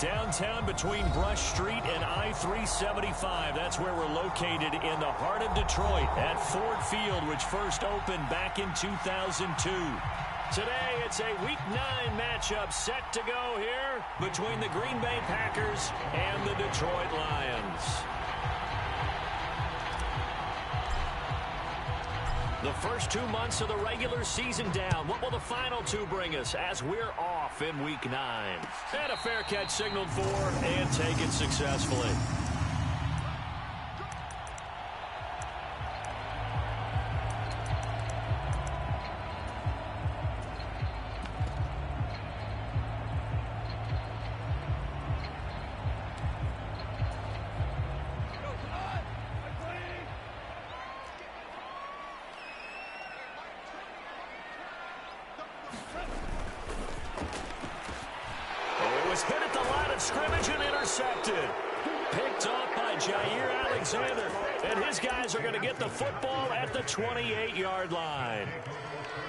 Downtown between Brush Street and I-375. That's where we're located in the heart of Detroit at Ford Field, which first opened back in 2002. Today, it's a Week 9 matchup set to go here between the Green Bay Packers and the Detroit Lions. The first 2 months of the regular season down. What will the final two bring us as we're off in Week 9? And a fair catch signaled for and taken successfully. Hit at the line of scrimmage and intercepted. Picked off by Jair Alexander. And his guys are going to get the football at the 28-yard line.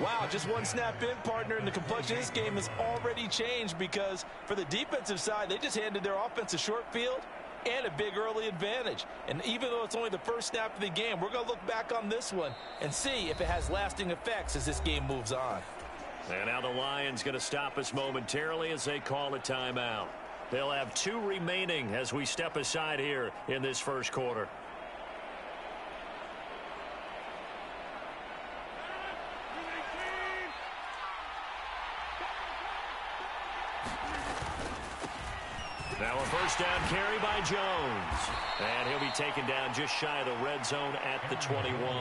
Wow, just one snap in, partner, and the complexion of this game has already changed because for the defensive side, they just handed their offense a short field and a big early advantage. And even though it's only the first snap of the game, we're going to look back on this one and see if it has lasting effects as this game moves on. And now the Lions going to stop us momentarily as they call a timeout. They'll have 2 remaining as we step aside here in this first quarter. Now a first down carry by Jones. And he'll be taken down just shy of the red zone at the 21.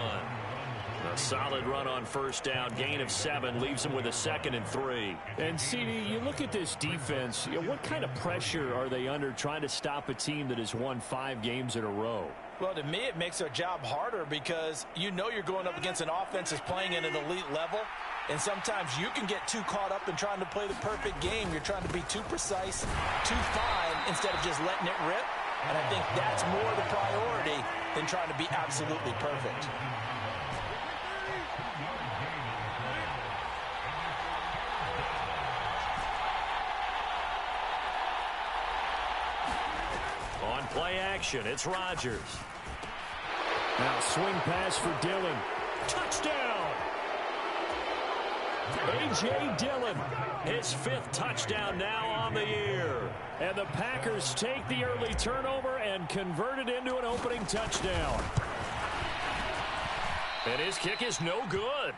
A solid run on first down. Gain of 7 leaves him with a 2nd and 3. And, CD, you look at this defense, what kind of pressure are they under trying to stop a team that has won 5 games in a row? Well, to me, it makes their job harder because you know you're going up against an offense that's playing at an elite level. And sometimes you can get too caught up in trying to play the perfect game. You're trying to be too precise, too fine, instead of just letting it rip. And I think that's more the priority than trying to be absolutely perfect. On play action, it's Rodgers. Now swing pass for Dillon. Touchdown! A.J. Dillon, his 5th touchdown now on the year. And the Packers take the early turnover and convert it into an opening touchdown. And his kick is no good.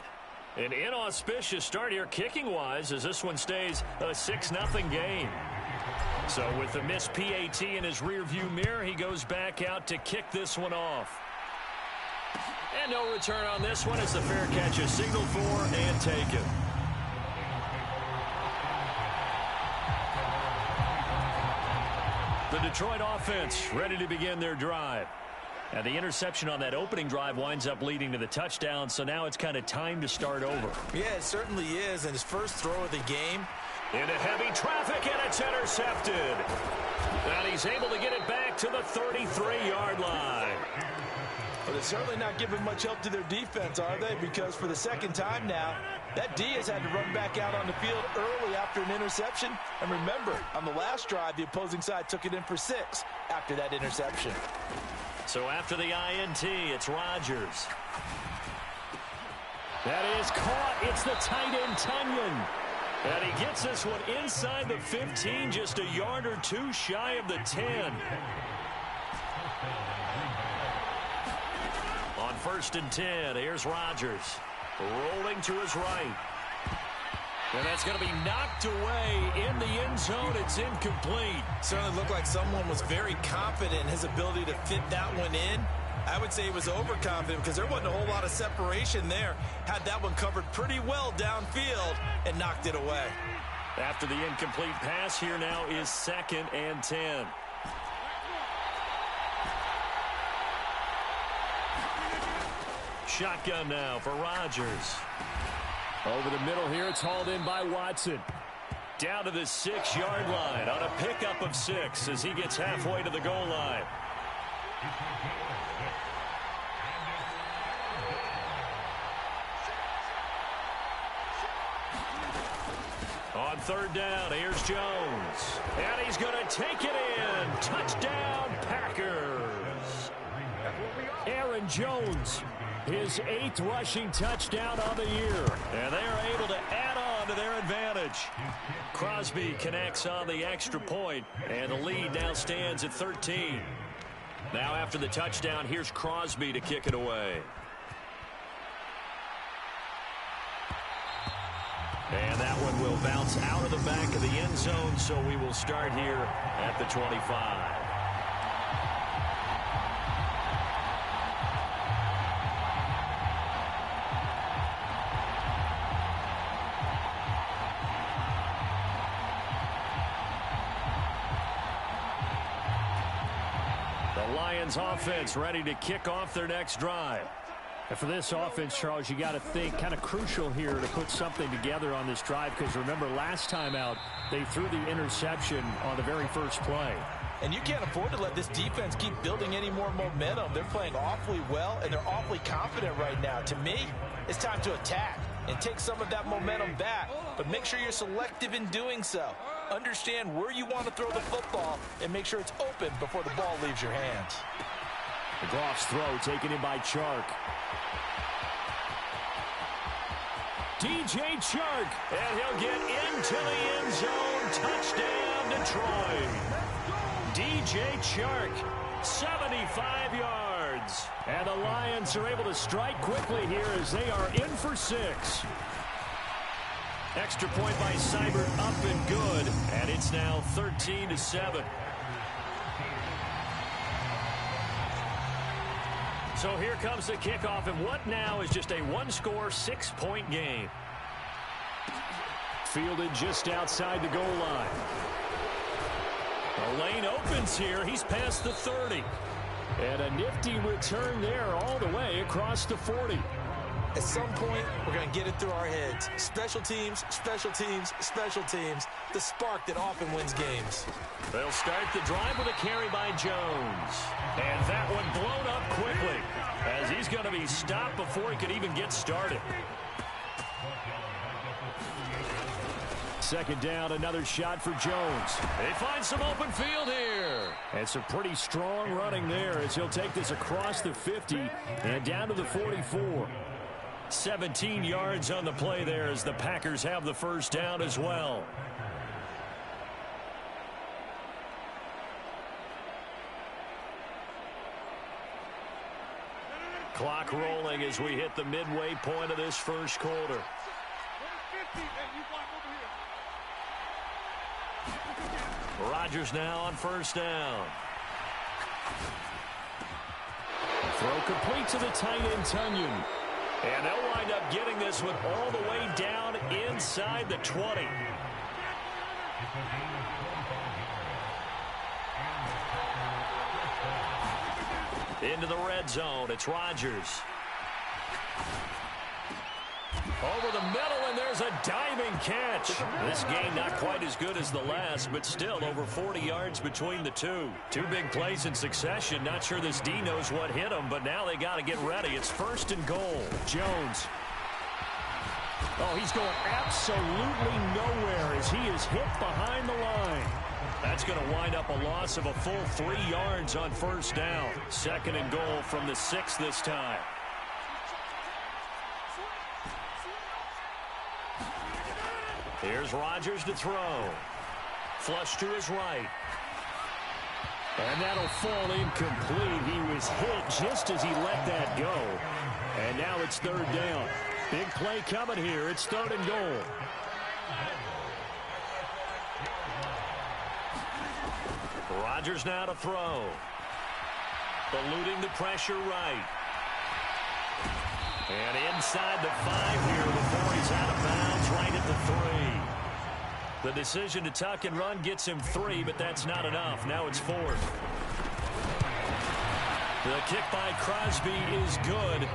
An inauspicious start here kicking-wise as this one stays a 6-0 game. So with the missed PAT in his rearview mirror, he goes back out to kick this one off. And no return on this one as the fair catch is signaled for and taken. The Detroit offense ready to begin their drive. And the interception on that opening drive winds up leading to the touchdown, so now it's kind of time to start over. Yeah, it certainly is. And his first throw of the game. Into heavy traffic, and it's intercepted. And he's able to get it back to the 33-yard line. But they're certainly not giving much help to their defense, are they? Because for the second time now, that D has had to run back out on the field early after an interception. And remember, on the last drive, the opposing side took it in for 6 after that interception. So after the INT, it's Rodgers. That is caught. It's the tight end, Tunyon. And he gets this one inside the 15, just a yard or 2 shy of the 10. On 1st and 10, here's Rodgers. Rolling to his right. And that's going to be knocked away in the end zone. It's incomplete. Certainly looked like someone was very confident in his ability to fit that one in. I would say he was overconfident because there wasn't a whole lot of separation there. Had that one covered pretty well downfield and knocked it away. After the incomplete pass, here now is 2nd and 10. Shotgun now for Rodgers. Over the middle here, it's hauled in by Watson. Down to the 6-yard line on a pickup of 6 as he gets halfway to the goal line. On third down. Here's Jones. And he's going to take it in. Touchdown, Packers. Aaron Jones, his 8th rushing touchdown of the year. And they are able to add on to their advantage. Crosby connects on the extra point, and the lead now stands at 13. Now after the touchdown, here's Crosby to kick it away. And that one will bounce out of the back of the end zone, so we will start here at the 25. The Lions offense ready to kick off their next drive. And for this offense, Charles, you got to think kind of crucial here to put something together on this drive, because remember last time out they threw the interception on the very first play. And you can't afford to let this defense keep building any more momentum. They're playing awfully well, and they're awfully confident right now. To me, it's time to attack and take some of that momentum back, but make sure you're selective in doing so. Understand where you want to throw the football and make sure it's open before the ball leaves your hands. The Goff's throw taken in by Chark. DJ Chark, and he'll get into the end zone. Touchdown, Detroit. DJ Chark, 75 yards. And the Lions are able to strike quickly here as they are in for 6. Extra point by Seibert, up and good. And it's now 13-7. So here comes the kickoff, and what now is just a one-score, 6-point game. Fielded just outside the goal line. The lane opens here. He's past the 30. And a nifty return there all the way across the 40. At some point, we're going to get it through our heads. Special teams, special teams, special teams. The spark that often wins games. They'll start the drive with a carry by Jones. And that one blown up quickly, as he's going to be stopped before he could even get started. Second down, another shot for Jones. They find some open field here. And some pretty strong running there as he'll take this across the 50 and down to the 44. 17 yards on the play there as the Packers have the first down as well. Clock rolling as we hit the midway point of this first quarter. Rodgers now on first down. Throw complete to the tight end, Tunyon. And they'll wind up getting this one all the way down inside the 20. Into the red zone, it's Rodgers. Over the middle, and there's a diving catch. This game not quite as good as the last, but still over 40 yards between the two. Two big plays in succession. Not sure this D knows what hit him, but now they got to get ready. It's first and goal. Jones. Oh, he's going absolutely nowhere as he is hit behind the line. That's going to wind up a loss of a full 3 yards on first down. Second and goal from the 6 this time. Here's Rodgers to throw. Flush to his right. And that'll fall incomplete. He was hit just as he let that go. And now it's third down. Big play coming here. It's third and goal. Rodgers now to throw. Eluding the pressure right. And inside the 5 here before he's out of bounds right at the 3. The decision to tuck and run gets him 3, but that's not enough. Now it's 4th. The kick by Crosby is good.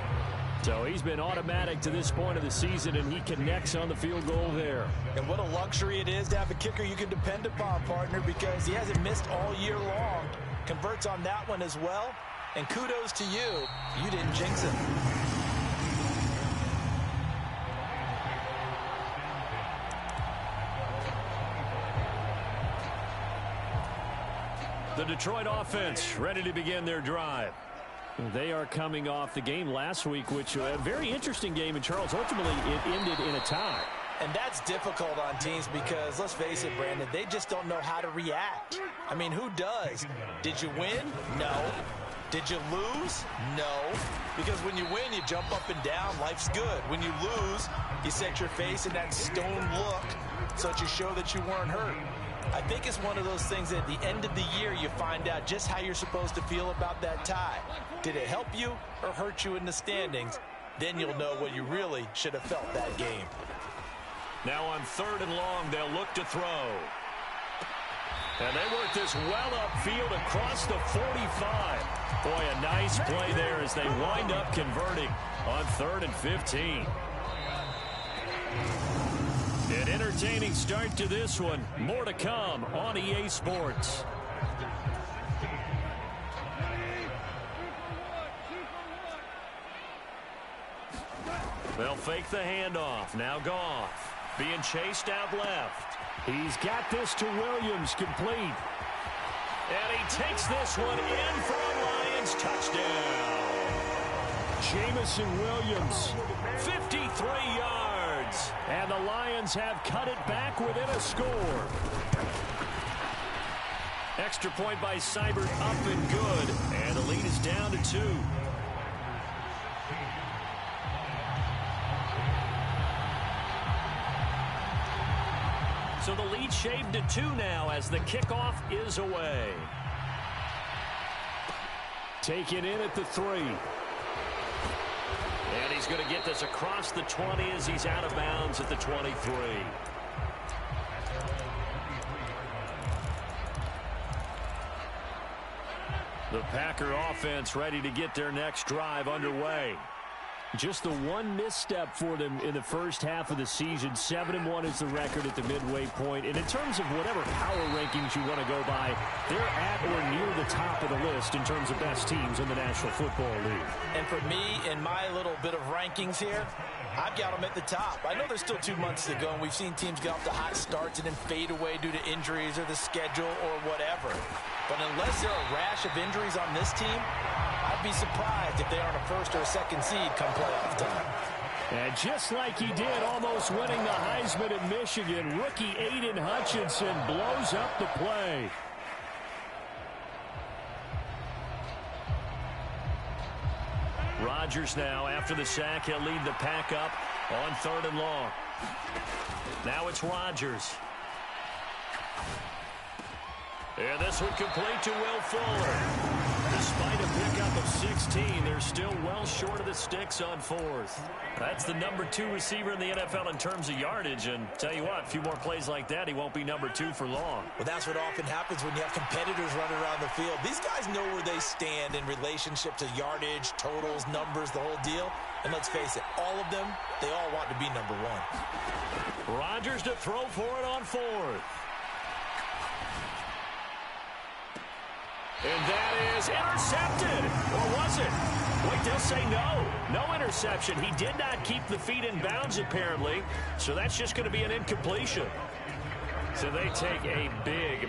So he's been automatic to this point of the season, and he connects on the field goal there. And what a luxury it is to have a kicker you can depend upon, partner, because he hasn't missed all year long. Converts on that one as well. And kudos to you. You didn't jinx him. Detroit offense ready to begin their drive. They are coming off the game last week, which was a very interesting game. And, Charles, ultimately it ended in a tie. And that's difficult on teams because, let's face it, Brandon, they just don't know how to react. I mean, who does? Did you win? No. Did you lose? No. Because when you win, you jump up and down. Life's good. When you lose, you set your face in that stone look so that you show that you weren't hurt. I think it's one of those things that at the end of the year, you find out just how you're supposed to feel about that tie. Did it help you or hurt you in the standings? Then you'll know what you really should have felt that game. Now on 3rd and long, they'll look to throw. And they work this well upfield across the 45. Boy, a nice play there as they wind up converting on 3rd and 15. An entertaining start to this one. More to come on EA Sports. They'll fake the handoff. Now Goff being chased out left. He's got this to Williams, complete. And he takes this one in for a Lions touchdown. Jamison Williams, 53 yards. And the Lions have cut it back within a score. Extra point by Seibert, up and good. And the lead is down to 2. So the lead shaved to 2 now as the kickoff is away. Taken in at the 3. And he's going to get this across the 20 as he's out of bounds at the 23. The Packer offense ready to get their next drive underway. Just the one misstep for them in the first half of the season. 7-1 is the record at the midway point. And in terms of whatever power rankings you want to go by, they're at or near the top of the list in terms of best teams in the National Football League. And for me, in my little bit of rankings here, I've got them at the top. I know there's still 2 months to go, and we've seen teams get off to hot starts and then fade away due to injuries or the schedule or whatever. But unless there are a rash of injuries on this team, I'd be surprised if they aren't a 1st or a 2nd seed come playoff time. And just like he did, almost winning the Heisman at Michigan, rookie Aiden Hutchinson blows up the play. Rodgers now, after the sack, he'll lead the pack up on 3rd and long. Now it's Rodgers. And this one complete to Will Fuller. Despite a pickup of 16, they're still well short of the sticks on 4th. That's the number 2 receiver in the NFL in terms of yardage. And tell you what, a few more plays like that, he won't be number 2 for long. Well, that's what often happens when you have competitors running around the field. These guys know where they stand in relationship to yardage, totals, numbers, the whole deal. And let's face it, all of them, they all want to be number 1. Rodgers to throw for it on 4th. And that is intercepted. Or was it? Wait, they'll say no. No interception. He did not keep the feet in bounds, apparently. So that's just going to be an incompletion. So they take a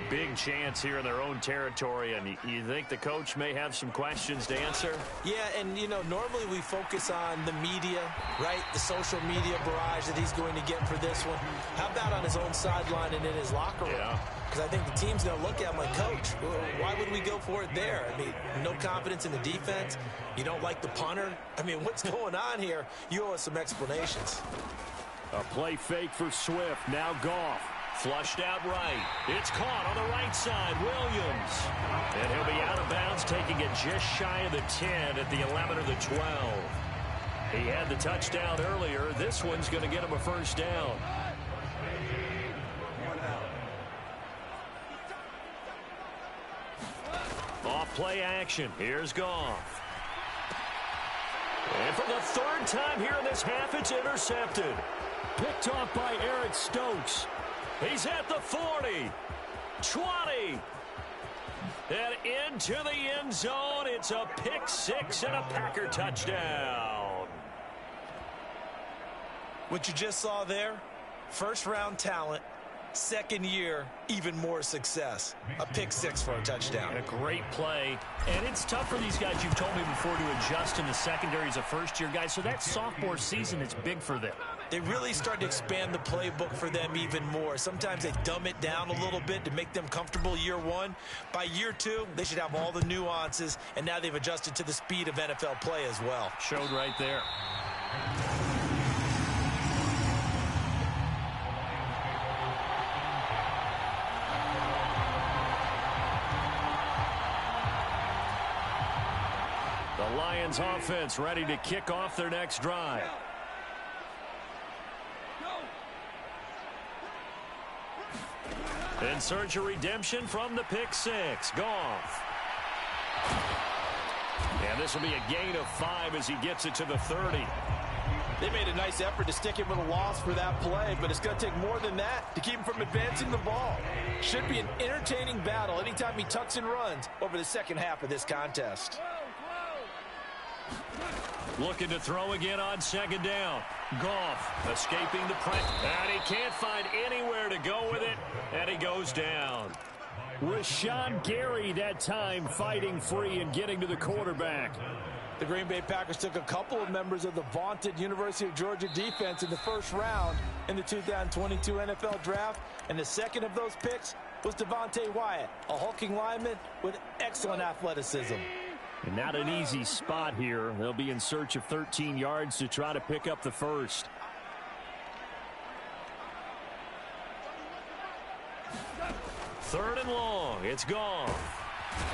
big chance here in their own territory. And you think the coach may have some questions to answer? Yeah, and, you know, normally we focus on the media, right? The social media barrage that he's going to get for this one. How about on his own sideline and in his locker room? Yeah. Because I think the team's going to look at him like, Coach, why would we go for it there? I mean, no confidence in the defense. You don't like the punter. I mean, what's going on here? You owe us some explanations. A play fake for Swift. Now Goff. Flushed out right. It's caught on the right side. Williams. And he'll be out of bounds, taking it just shy of the 10 at the 11 or the 12. He had the touchdown earlier. This one's going to get him a 1st down. Off play action. Here's Goff. And for the 3rd time here in this half, it's intercepted. Picked off by Eric Stokes. He's at the 40, 20, and into the end zone. It's a pick 6 and a Packer touchdown. What you just saw there, 1st-round talent, Second year, even more success. A pick six for a touchdown. And a great play. And it's tough for these guys, you've told me before, to adjust in the secondary as a first-year guy. So that sophomore season is big for them. They really start to expand the playbook for them even more. Sometimes they dumb it down a little bit to make them comfortable year one. By year two, they should have all the nuances, and now they've adjusted to the speed of NFL play as well. Showed right there. The Lions offense ready to kick off their next drive. In search of redemption from the pick six. Goff. And this will be a gain of 5 as he gets it to the 30. They made a nice effort to stick him with a loss for that play, but it's going to take more than that to keep him from advancing the ball. Should be an entertaining battle anytime he tucks and runs over the second half of this contest. Looking to throw again on second down. Goff escaping the press. And he can't find anywhere to go with it. And he goes down. Rashawn Gary that time fighting free and getting to the quarterback. The Green Bay Packers took a couple of members of the vaunted University of Georgia defense in the first round in the 2022 NFL Draft. And the second of those picks was Devontae Wyatt, a hulking lineman with excellent athleticism. And not an easy spot here. They'll be in search of 13 yards to try to pick up the first. Third and long. It's gone.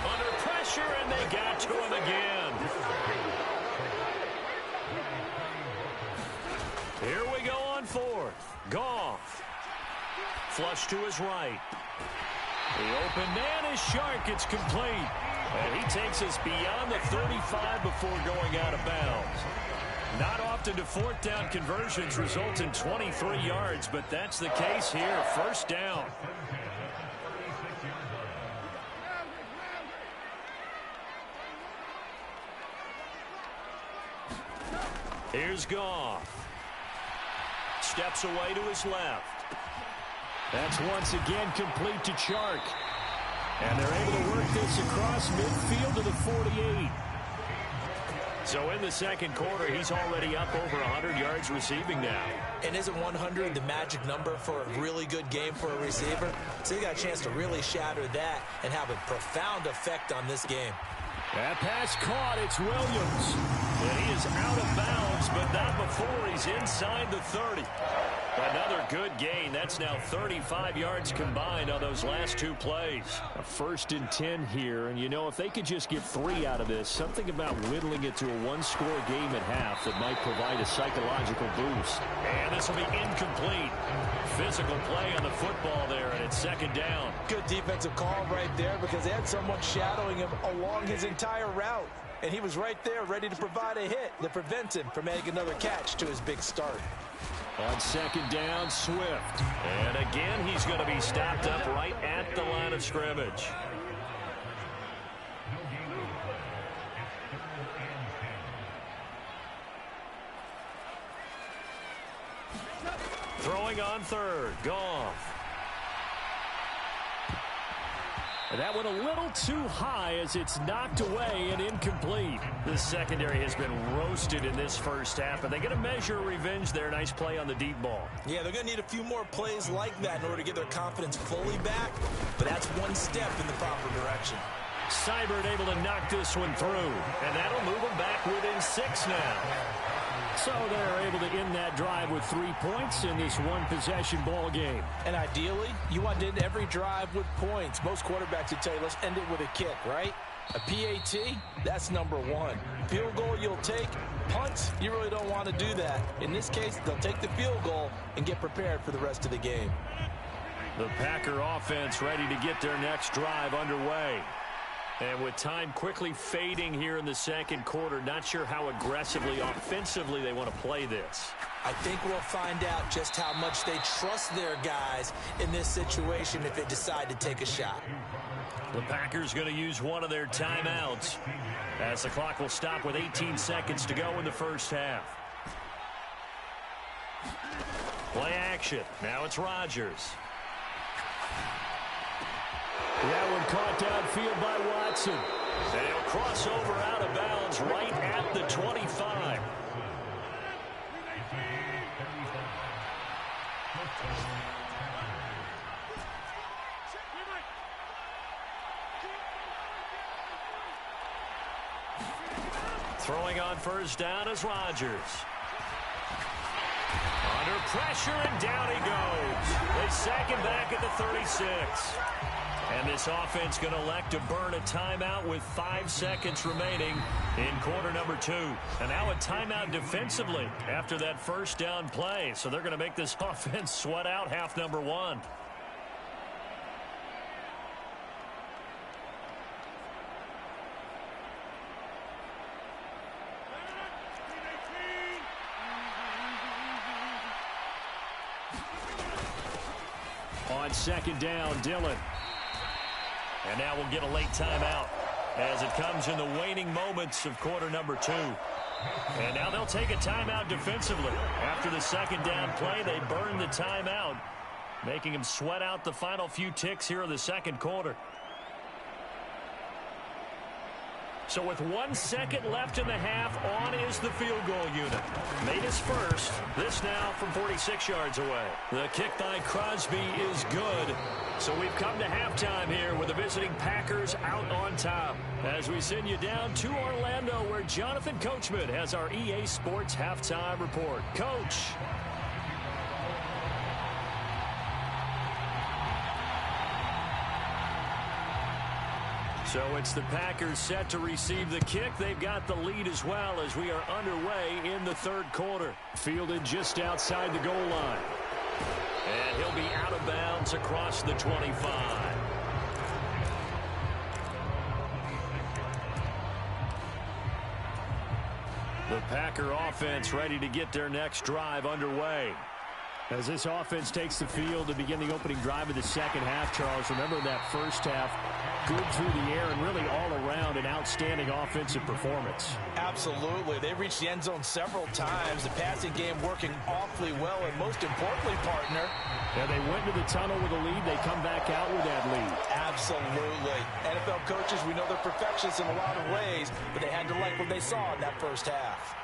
Under pressure, and they got to him again. Here we go on fourth. Goff. Flush to his right. The open man is Shark. It's complete. And he takes us beyond the 35 before going out of bounds. Not often do fourth down conversions result in 23 yards, but that's the case here. First down. Here's Goff. Steps away to his left. That's once again complete to Chark. And they're able to work this across midfield to the 48. So in the second quarter, he's already up over 100 yards receiving now. And isn't 100 the magic number for a really good game for a receiver? So he got a chance to really shatter that and have a profound effect on this game. That pass caught. It's Williams. And he is out of bounds, but not before he's inside the 30. Another good gain. That's now 35 yards combined on those last two plays. A 1st and 10 here, and you know, if they could just get 3 out of this, something about whittling it to a one-score game at half that might provide a psychological boost. And this will be incomplete. Physical play on the football there, and it's second down. Good defensive call right there because they had someone shadowing him along his entire route. And he was right there ready to provide a hit that prevents him from adding another catch to his big start. On second down, Swift. And again, he's going to be stopped up right at the line of scrimmage. Throwing on third. Goff. And that went a little too high as it's knocked away and incomplete. The secondary has been roasted in this first half, but they get a measure of revenge there. Nice play on the deep ball. Yeah, they're going to need a few more plays like that in order to get their confidence fully back, but that's one step in the proper direction. Seibert able to knock this one through, and that'll move them back within 6 now. So they're able to end that drive with 3 points in this one-possession ball game. And ideally, you want to end every drive with points. Most quarterbacks would tell you, let's end it with a kick, right? A PAT, that's number 1. Field goal you'll take. Punts, you really don't want to do that. In this case, they'll take the field goal and get prepared for the rest of the game. The Packer offense ready to get their next drive underway. And with time quickly fading here in the second quarter, not sure how aggressively, offensively they want to play this. I think we'll find out just how much they trust their guys in this situation if they decide to take a shot. The Packers going to use one of their timeouts as the clock will stop with 18 seconds to go in the first half. Play action. Now it's Rodgers. That one caught downfield by Watson. They'll cross over out of bounds right at the 25. Throwing on first down is Rodgers. Under pressure, and down he goes. They sack him back at the 36. And this offense going to elect to burn a timeout with 5 seconds remaining in quarter number 2. And now a timeout defensively after that first down play. So they're going to make this offense sweat out half number 1. On second down, Dillon. And now we'll get a late timeout as it comes in the waning moments of quarter number 2. And now they'll take a timeout defensively. After the second down play, they burn the timeout, making them sweat out the final few ticks here in the second quarter. So with 1 second left in the half, on is the field goal unit. Made his first. This now from 46 yards away. The kick by Crosby is good. So we've come to halftime here with the visiting Packers out on top. As we send you down to Orlando, where Jonathan Coachman has our EA Sports halftime report. Coach. So it's the Packers set to receive the kick. They've got the lead as well as we are underway in the third quarter. Fielded just outside the goal line. And he'll be out of bounds across the 25. The Packer offense ready to get their next drive underway. As this offense takes the field to begin the opening drive of the second half, Charles, remember that first half, good through the air and really all around an outstanding offensive performance. Absolutely. They reached the end zone several times. The passing game working awfully well, and most importantly, partner. Yeah, they went to the tunnel with a lead. They come back out with that lead. Absolutely. NFL coaches, we know they're perfectionists in a lot of ways, but they had to like what they saw in that first half.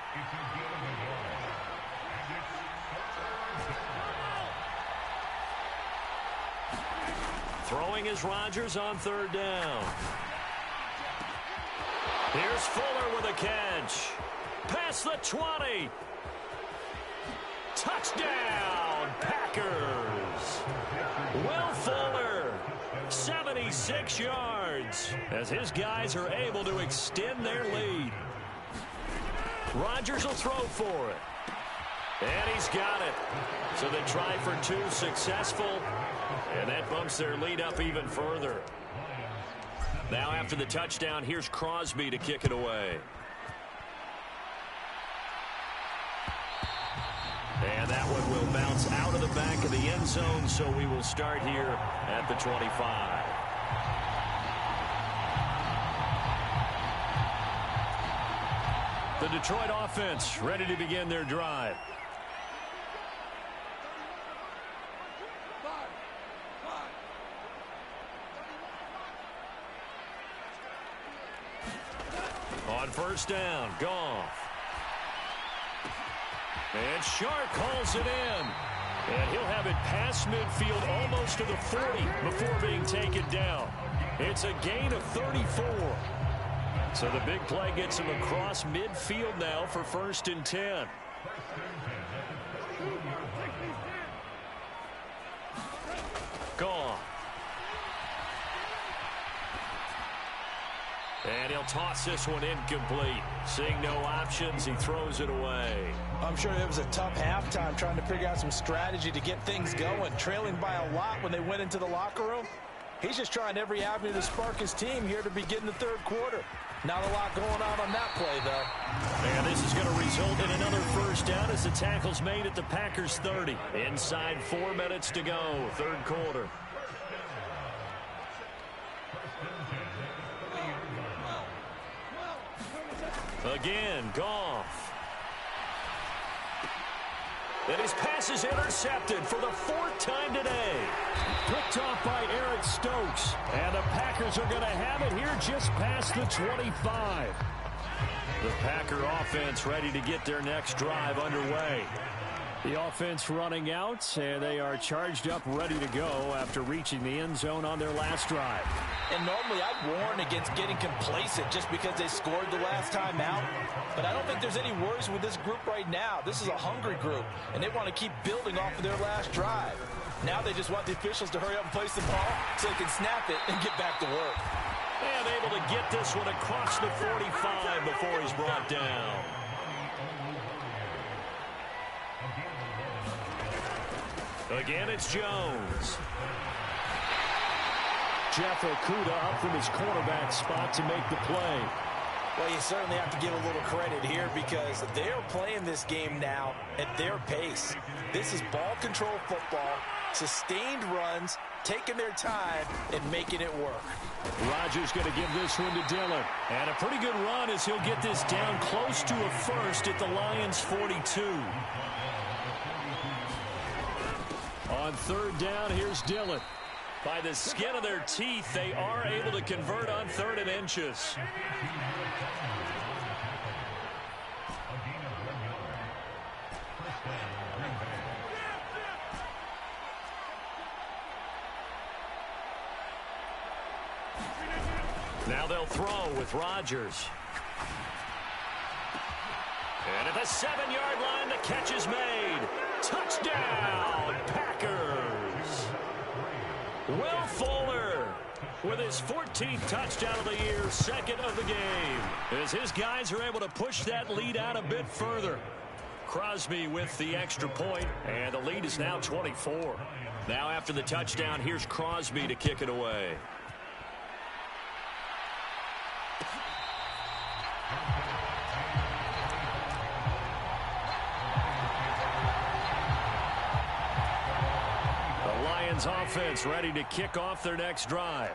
Throwing is Rodgers on third down. Here's Fuller with a catch. Past the 20. Touchdown, Packers. Will Fuller, 76 yards, as his guys are able to extend their lead. Rodgers will throw for it. And he's got it. So they try for 2, successful. And that bumps their lead up even further. Now after the touchdown, here's Crosby to kick it away. And that one will bounce out of the back of the end zone, so we will start here at the 25. The Detroit offense ready to begin their drive. On first down, Goff. And Shark calls it in. And he'll have it past midfield almost to the 40 before being taken down. It's a gain of 34. So the big play gets him across midfield now for 1st and 10. Goff. And he'll toss this one incomplete. Seeing no options, he throws it away. I'm sure it was a tough halftime trying to figure out some strategy to get things going. Trailing by a lot when they went into the locker room. He's just trying every avenue to spark his team here to begin the third quarter. Not a lot going on that play, though. And this is going to result in another first down as the tackle's made at the Packers' 30. Inside 4 minutes to go, third quarter. Again, Goff. And his pass is intercepted for the 4th time today. Picked off by Eric Stokes. And the Packers are going to have it here just past the 25. The Packer offense ready to get their next drive underway. The offense running out, and they are charged up, ready to go after reaching the end zone on their last drive. And normally I'd warn against getting complacent just because they scored the last time out. But I don't think there's any worries with this group right now. This is a hungry group, and they want to keep building off of their last drive. Now they just want the officials to hurry up and place the ball so they can snap it and get back to work. And able to get this one across the 45 before he's brought down. Again, it's Jones. Jeff Okudah up from his cornerback spot to make the play. Well, you certainly have to give a little credit here because they're playing this game now at their pace. This is ball control football, sustained runs, taking their time, and making it work. Rodgers going to give this one to Dillon. And a pretty good run as he'll get this down close to a first at the Lions' 42. On 3rd down, here's Dillon. By the skin of their teeth, they are able to convert on 3rd and inches. Now they'll throw with Rodgers. And at the 7-yard line, the catch is made. Touchdown, Packers. Will Fuller with his 14th touchdown of the year, 2nd of the game. As his guys are able to push that lead out a bit further. Crosby with the extra point, and the lead is now 24. Now after the touchdown, here's Crosby to kick it away. Offense ready to kick off their next drive.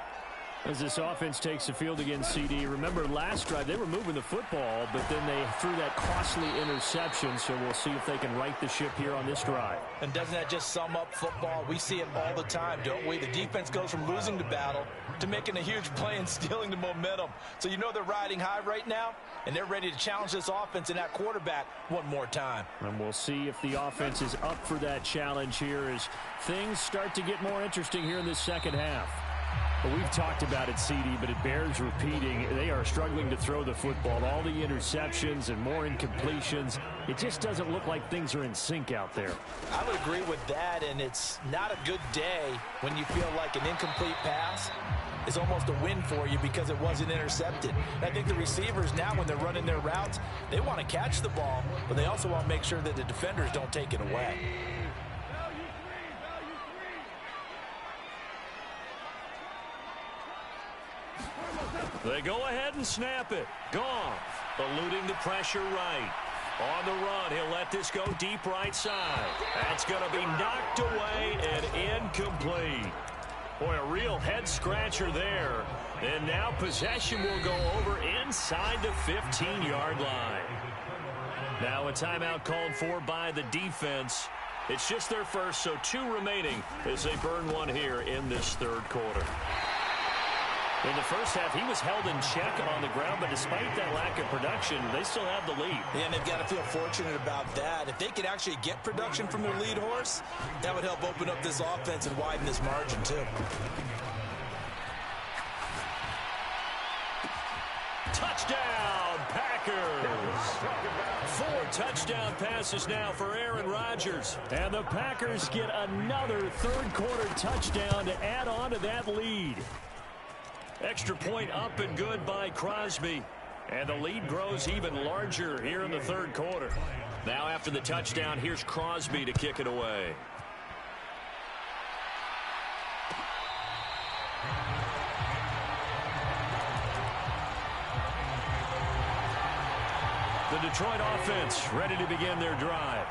As this offense takes the field against CD, remember last drive they were moving the football, but then they threw that costly interception, so we'll see if they can right the ship here on this drive. And doesn't that just sum up football? We see it all the time, don't we? The defense goes from losing the battle to making a huge play and stealing the momentum. So you know they're riding high right now, and they're ready to challenge this offense and that quarterback one more time. And we'll see if the offense is up for that challenge here as things start to get more interesting here in this second half. Well, we've talked about it, CD, but it bears repeating. They are struggling to throw the football. All the interceptions and more incompletions. It just doesn't look like things are in sync out there. I would agree with that, and it's not a good day when you feel like an incomplete pass is almost a win for you because it wasn't intercepted. And I think the receivers now, when they're running their routes, they want to catch the ball, but they also want to make sure that the defenders don't take it away. They go ahead and snap it. Goff eluding the pressure right. On the run, he'll let this go deep right side. That's going to be knocked away and incomplete. Boy, a real head-scratcher there. And now possession will go over inside the 15-yard line. Now a timeout called for by the defense. It's just their first, so 2 remaining as they burn one here in this 3rd quarter. In the first half, he was held in check on the ground, but despite that lack of production, they still have the lead. Yeah, and they've got to feel fortunate about that. If they could actually get production from their lead horse, that would help open up this offense and widen this margin, too. Touchdown, Packers! 4 touchdown passes now for Aaron Rodgers. And the Packers get another 3rd quarter touchdown to add on to that lead. Extra point up and good by Crosby. And the lead grows even larger here in the 3rd quarter. Now after the touchdown, here's Crosby to kick it away. The Detroit offense ready to begin their drive.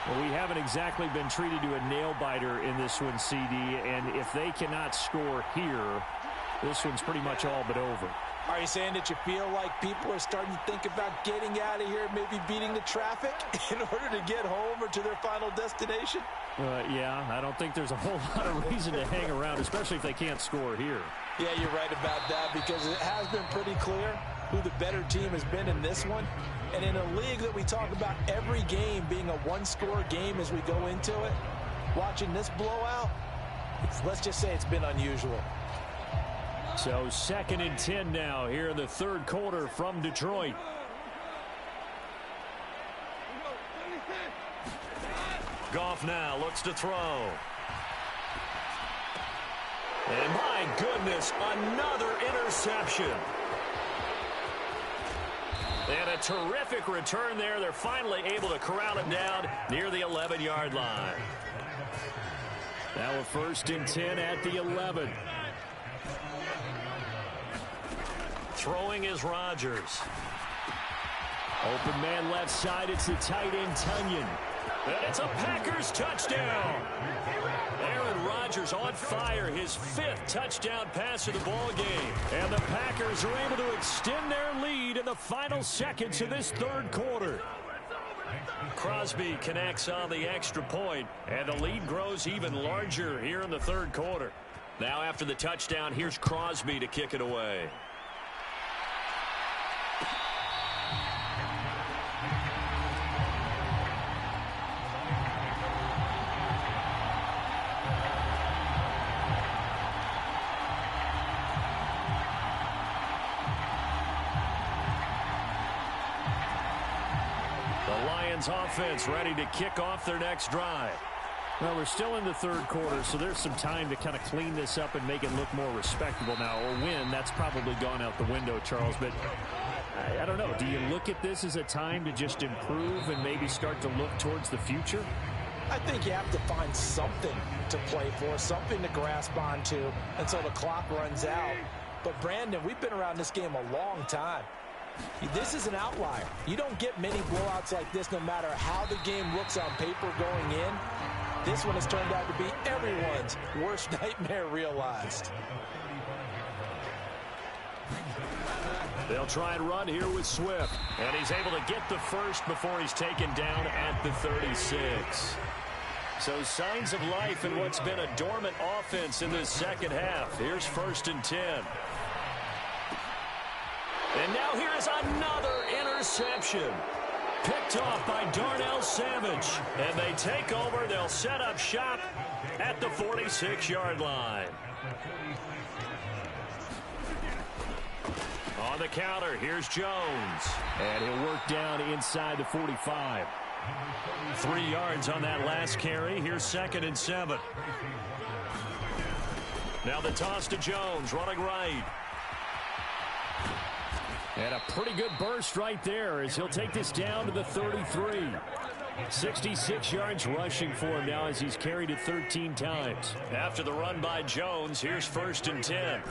Well, we haven't exactly been treated to a nail-biter in this one, CD, and if they cannot score here, this one's pretty much all but over. Are you saying that you feel like people are starting to think about getting out of here, maybe beating the traffic in order to get home or to their final destination? Yeah, I don't think there's a whole lot of reason to hang around, especially if they can't score here. Yeah, you're right about that, because it has been pretty clear who the better team has been in this one. And in a league that we talk about every game being a one-score game as we go into it, watching this blowout, let's just say it's been unusual. So 2nd and 10 now here in the third quarter from Detroit. Goff now looks to throw. And my goodness, another interception. And a terrific return there. They're finally able to corral him down near the 11-yard line. Now a 1st and 10 at the 11. Throwing is Rodgers. Open man left side. It's the tight end, Tunyon. And it's a Packers touchdown. Aaron Rodgers on fire, his 5th touchdown pass of the ball game. And the Packers are able to extend their lead in the final seconds of this third quarter. Crosby connects on the extra point, and the lead grows even larger here in the third quarter. Now after the touchdown, here's Crosby to kick it away. Offense ready to kick off their next drive. Well, we're still in the third quarter, so there's some time to kind of clean this up and make it look more respectable now. Or win, that's probably gone out the window, Charles. But I don't know. Do you look at this as a time to just improve and maybe start to look towards the future? I think you have to find something to play for, something to grasp onto until the clock runs out. But, Brandon, we've been around this game a long time. This is an outlier. You don't get many blowouts like this no matter how the game looks on paper going in. This one has turned out to be everyone's worst nightmare realized. They'll try and run here with Swift. And he's able to get the first before he's taken down at the 36. So signs of life in what's been a dormant offense in this second half. Here's 1st and 10. And now here's another interception. Picked off by Darnell Savage. And they take over. They'll set up shop at the 46-yard line. On the counter, here's Jones. And he'll work down inside the 45. 3 yards on that last carry. Here's 2nd and 7. Now the toss to Jones, running right. And a pretty good burst right there as he'll take this down to the 33. 66 yards rushing for him now as he's carried it 13 times. After the run by Jones, here's 1st and 10.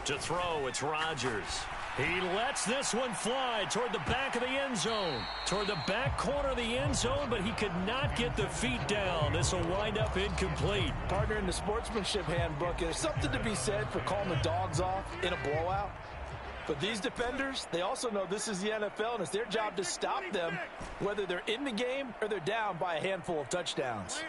To throw, it's Rodgers. He lets this one fly toward the back of the end zone. Toward the back corner of the end zone, but he could not get the feet down. This will wind up incomplete. Partner, in the sportsmanship handbook, there's something to be said for calling the dogs off in a blowout. But these defenders, they also know this is the NFL, and it's their job to stop them, whether they're in the game or they're down by a handful of touchdowns.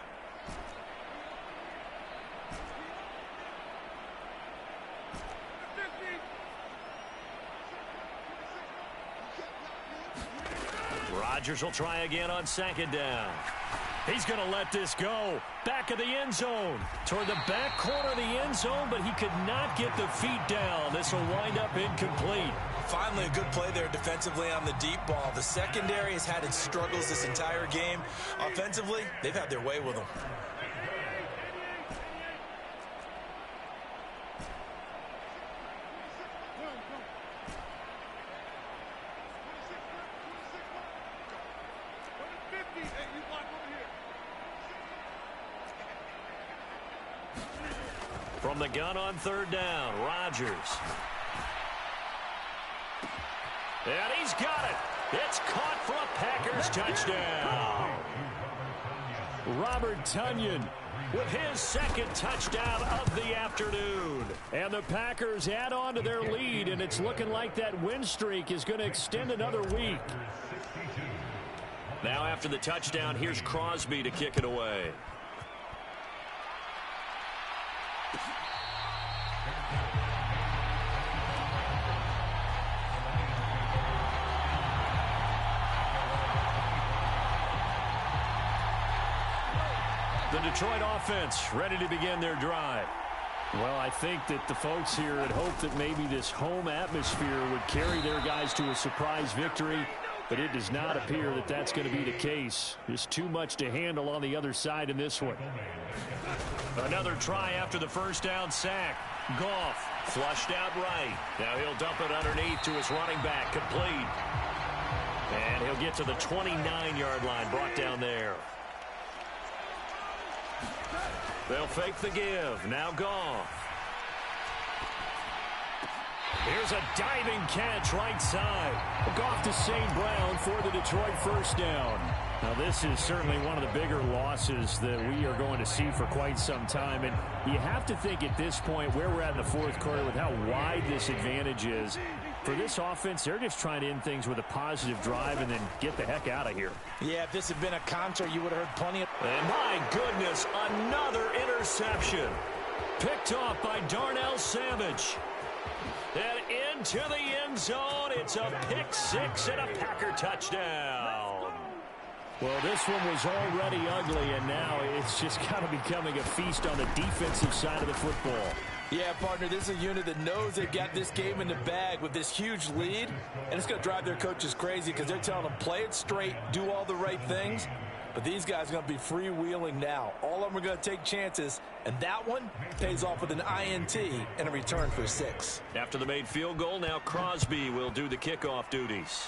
Rodgers will try again on 2nd down. He's going to let this go. Back of the end zone. Toward the back corner of the end zone, but he could not get the feet down. This will wind up incomplete. Finally, a good play there defensively on the deep ball. The secondary has had its struggles this entire game. Offensively, they've had their way with them. From the gun on 3rd down, Rodgers. And he's got it. It's caught for a Packers touchdown. Robert Tonyan with his second touchdown of the afternoon. And the Packers add on to their lead, and it's looking like that win streak is going to extend another week. Now after the touchdown, here's Crosby to kick it away. The Detroit offense ready to begin their drive. Well, I think that the folks here had hoped that maybe this home atmosphere would carry their guys to a surprise victory, but it does not appear that that's going to be the case. There's too much to handle on the other side in this one. Another try after the first down sack. Goff flushed out right. Now he'll dump it underneath to his running back, complete. And he'll get to the 29-yard line, brought down there. They'll fake the give. Now Goff. Here's a diving catch right side. Goff to St. Brown for the Detroit first down. Now this is certainly one of the bigger losses that we are going to see for quite some time. And you have to think at this point where we're at in the fourth quarter with how wide this advantage is. For this offense, they're just trying to end things with a positive drive and then get the heck out of here. Yeah, if this had been a concert, you would have heard plenty of... And my goodness, another interception. Picked off by Darnell Savage. And into the end zone, it's a pick six and a Packer touchdown. Well, this one was already ugly, and now it's just kind of becoming a feast on the defensive side of the football. Yeah, partner, this is a unit that knows they've got this game in the bag with this huge lead, and it's going to drive their coaches crazy because they're telling them play it straight, do all the right things. But these guys are going to be freewheeling now. All of them are going to take chances, and that one pays off with an INT and a return for 6. After the made field goal, now Crosby will do the kickoff duties.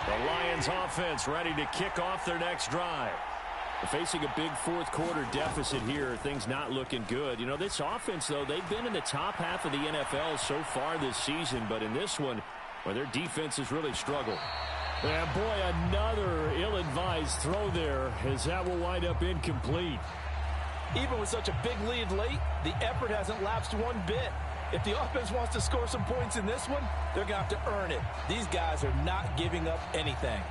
The Lions offense ready to kick off their next drive. Facing a big fourth quarter deficit here, things not looking good. You know, this offense, though, they've been in the top half of the NFL so far this season, but in this one, well, their defense has really struggled. And boy, another ill-advised throw there, as that will wind up incomplete. Even with such a big lead late, the effort hasn't lapsed one bit. If the offense wants to score some points in this one, they're going to have to earn it. These guys are not giving up anything.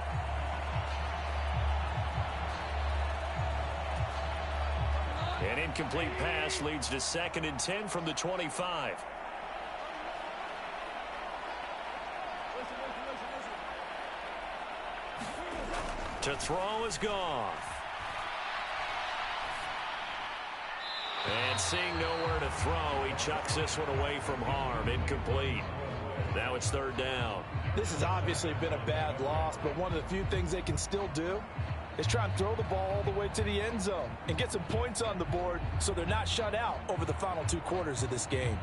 An incomplete pass leads to 2nd and 10 from the 25. To throw is Goff. And seeing nowhere to throw, he chucks this one away from harm. Incomplete. Now it's 3rd down. This has obviously been a bad loss, but one of the few things they can still do is try and throw the ball all the way to the end zone and get some points on the board so they're not shut out over the final 2 quarters of this game.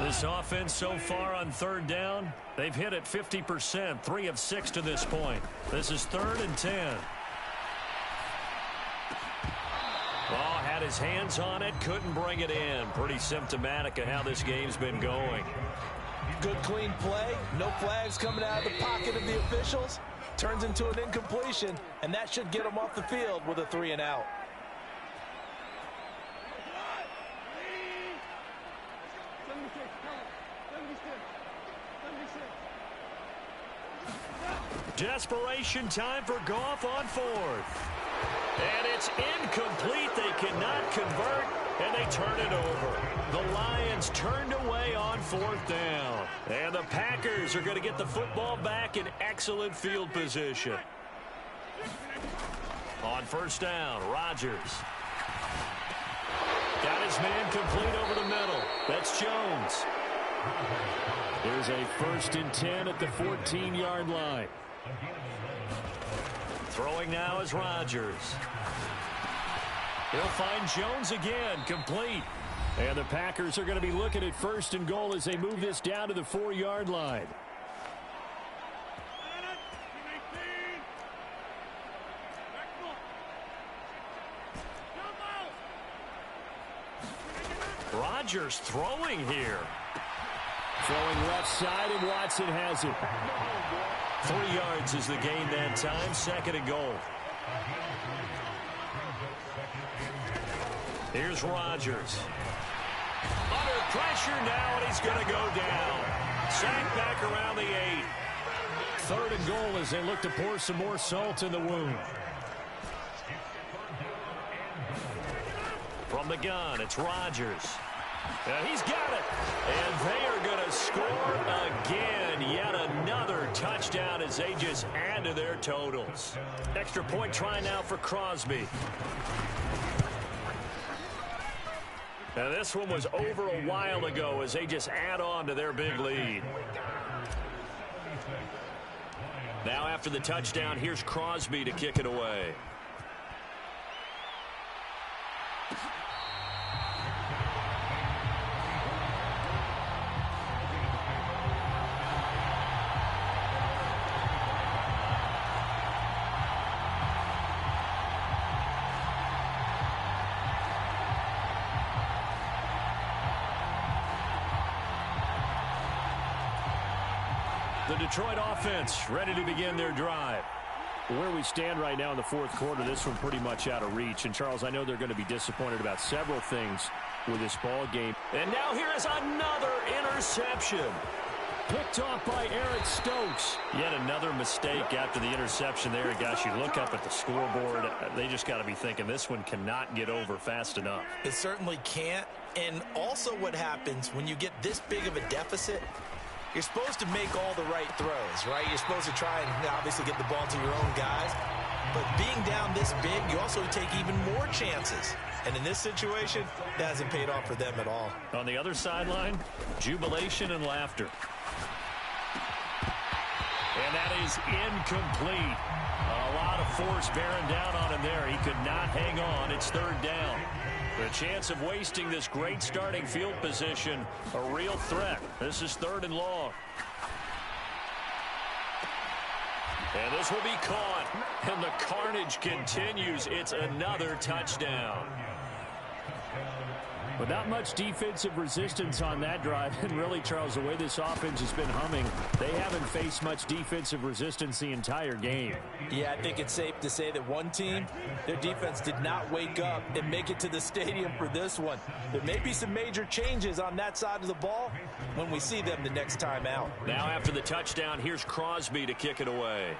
This offense so far on 3rd down, they've hit it 50%, 3 of 6 to this point. This is 3rd and 10. Oh, had his hands on it, couldn't bring it in. Pretty symptomatic of how this game's been going. Good clean play, no flags coming out of the pocket of the officials. Turns into an incompletion, and that should get him off the field with a 3 and out. Desperation time for Goff on 4th. And it's incomplete. They cannot convert, and they turn it over. The Lions turned away on 4th down. And the Packers are going to get the football back in excellent field position. On 1st down, Rodgers. Got his man complete over the middle. That's Jones. There's a 1st and 10 at the 14-yard line. Throwing now is Rodgers. He'll find Jones again, complete. And the Packers are going to be looking at 1st and goal as they move this down to the 4-yard line. Rodgers throwing here. Throwing left side, and Watson has it. 3 yards is the gain that time. 2nd and goal. Here's Rodgers. Under pressure now, and he's going to go down. Sacked back around the 8. 3rd and goal as they look to pour some more salt in the wound. From the gun, it's Rodgers. He's got it. And they are going to score again. Yet another touchdown as they just add to their totals. Extra point try now for Crosby. Now this one was over a while ago as they just add on to their big lead. Now after the touchdown, here's Crosby to kick it away. The Detroit offense ready to begin their drive. Where we stand right now in the 4th quarter, this one pretty much out of reach. And, Charles, I know they're going to be disappointed about several things with this ball game. And now here is another interception. Picked off by Eric Stokes. Yet another mistake after the interception there. Gosh, you look up at the scoreboard. They just got to be thinking this one cannot get over fast enough. It certainly can't. And also what happens when you get this big of a deficit, you're supposed to make all the right throws, right? You're supposed to try and obviously get the ball to your own guys. But being down this big, you also take even more chances. And in this situation, that hasn't paid off for them at all. On the other sideline, jubilation and laughter. And that is incomplete. A lot of force bearing down on him there. He could not hang on. It's 3rd down. The chance of wasting this great starting field position, a real threat. This is 3rd and long. And this will be caught. And the carnage continues. It's another touchdown. But not much defensive resistance on that drive. And really, Charles, the way this offense has been humming, they haven't faced much defensive resistance the entire game. Yeah, I think it's safe to say that one team, their defense did not wake up and make it to the stadium for this one. There may be some major changes on that side of the ball when we see them the next time out. Now after the touchdown, here's Crosby to kick it away.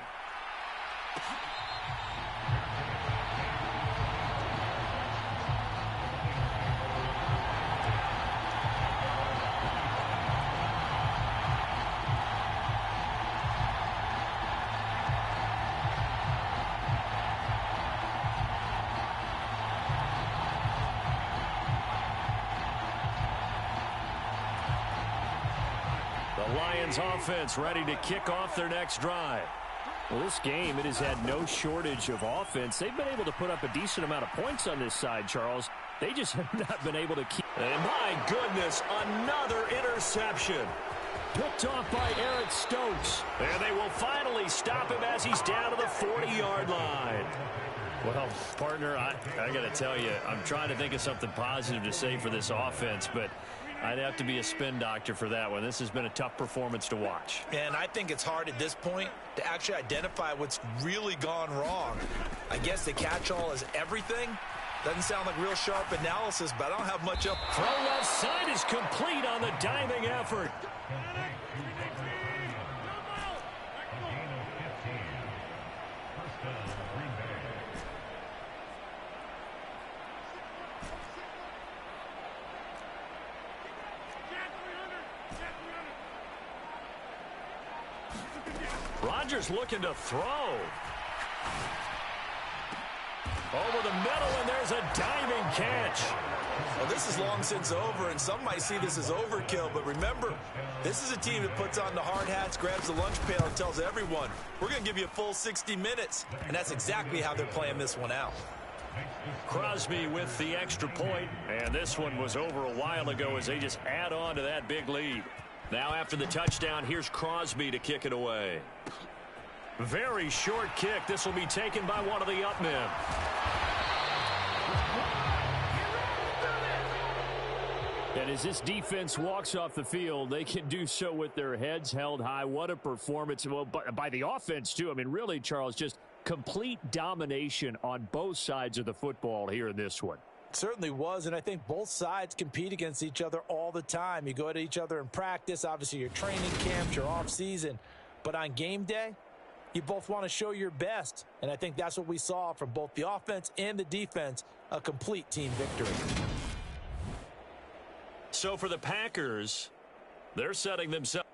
Lions offense ready to kick off their next drive. Well, this game, it has had no shortage of offense. They've been able to put up a decent amount of points on this side, Charles. They just have not been able to keep. And my goodness, another interception. Picked off by Eric Stokes. And they will finally stop him as he's down to the 40-yard line. Well, partner, I got to tell you, I'm trying to think of something positive to say for this offense, but I'd have to be a spin doctor for that one. This has been a tough performance to watch. And I think it's hard at this point to actually identify what's really gone wrong. I guess the catch-all is everything. Doesn't sound like real sharp analysis, but I don't have much up. Throw left side is complete on the diving effort. Rodgers looking to throw. Over the middle, and there's a diving catch. Well, this is long since over, and some might see this as overkill, but remember, this is a team that puts on the hard hats, grabs the lunch pail, and tells everyone, we're going to give you a full 60 minutes, and that's exactly how they're playing this one out. Crosby with the extra point, and this one was over a while ago as they just add on to that big lead. Now after the touchdown, here's Crosby to kick it away. Very short kick. This will be taken by one of the up men. And as this defense walks off the field, they can do so with their heads held high. What a performance. Well, by the offense, too. I mean, really, Charles, just complete domination on both sides of the football here in this one. Certainly was, and I think both sides compete against each other all the time. You go at each other in practice, obviously your training camps, your off-season. But on game day, you both want to show your best. And I think that's what we saw from both the offense and the defense, a complete team victory. So for the Packers, they're setting themselves